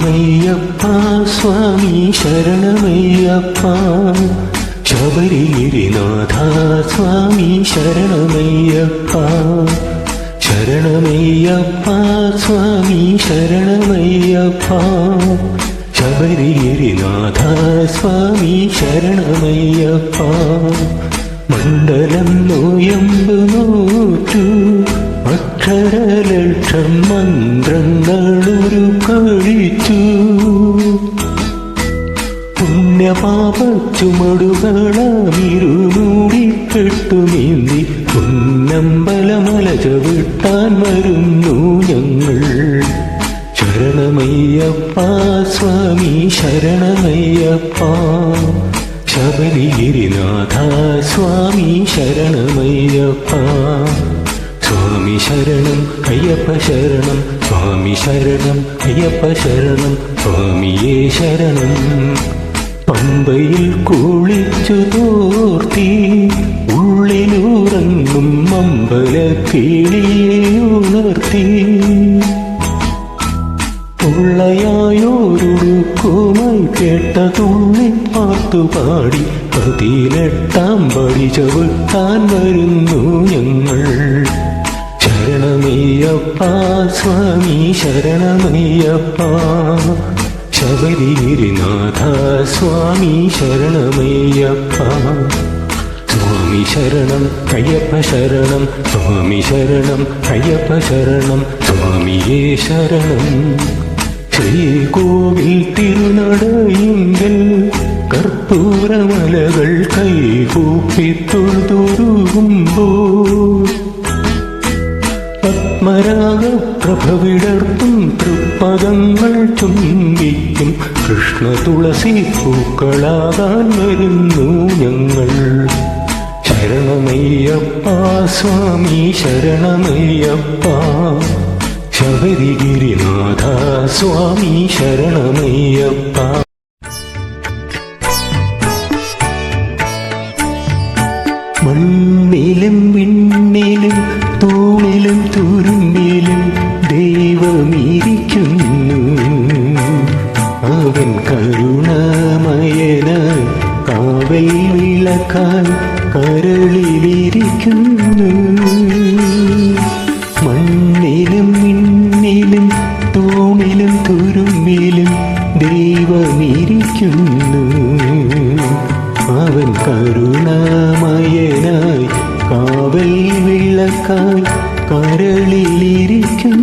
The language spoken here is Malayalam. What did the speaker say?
ശരണമയ്യപ്പ സ്വാമി ശരണമയ്യപ്പ ശബരിഗിരിനാഥ സ്വാമി ശരണമയ്യപ്പ ശരണമയ്യപ്പ സ്വാമി ശരണമയ്യപ്പ ശബരിഗിരിനാഥ സ്വാമി ശരണമയ്യപ്പ മണ്ഡലം നോയമ്പ് നോറ്റു അക്ഷരലക്ഷം മന്ത്രങ്ങളൊരു കഴിച്ചു പുണ്യപാപ ചുമടുകളാമിരുമൂടിക്കെട്ടുമേന്തി പുന്നമ്പലമല ചവിട്ടാൻ വരുന്നു ഞങ്ങൾ ശരണമയ്യപ്പ സ്വാമി ശരണമയ്യപ്പ ശബരിഗിരിനാഥ സ്വാമി ശരണമയ്യപ്പ സ്വാമി ശരണം അയ്യപ്പ ശരണം സ്വാമി ശരണം അയ്യപ്പ ശരണം സ്വാമിയേ ശരണം പമ്പയിൽ കുളിച്ചു തോർത്തി ഉള്ളിലുറങ്ങും അമ്പലക്കിളിയെ ഉണർത്തി ഉള്ളയായോരുടുക്കുമായി കേട്ട തുള്ളി പാട്ടുപാടി 18 പടി ചവിട്ടാൻ വരുന്നു ഞങ്ങൾ ശരണമയ്യപ്പ സ്വാമി ശരണമയ്യപ്പ ശബരിഗിരിനാഥ സ്വാമി ശരണമയ്യപ്പ സ്വാമി ശരണം അയ്യപ്പ ശരണം സ്വാമി ശരണം അയ്യപ്പ ശരണം സ്വാമിയേ ശരണം ശ്രീകോവിൽ തിരുനടയിങ്കൽ കർപ്പൂരമലകൾ കൈകൂപ്പി തൊഴുതുരുകുമ്പോൾ പത്മരാഗ പ്രഭവിടർത്തും തൃപ്പദങ്ങൾ ചുംബിക്കും കൃഷ്ണ തുളസി പൂക്കളാകാൻ വരുന്നു ഞങ്ങൾ ശരണമയ്യപ്പ സ്വാമി ശരണമയ്യപ്പ ശബരിഗിരിനാഥ സ്വാമി ശരണമയ്യപ്പ മണ്ണിലും വിണ്ണിലും തൂണിലും തുരുമ്പിലും ദൈവമിരിക്കുന്നു അവൻ കരുണാമയനായി കാവൽ വിളക്കായി കരളിലിരിക്കുന്നു മണ്ണിലും വിണ്ണിലും തൂണിലും തുരുമ്പിലും ദൈവമിരിക്കുന്നു അവൻ കരുണാമയനായി കാവൽ വിളക്കായി കരളിലിരിക്കുന്നു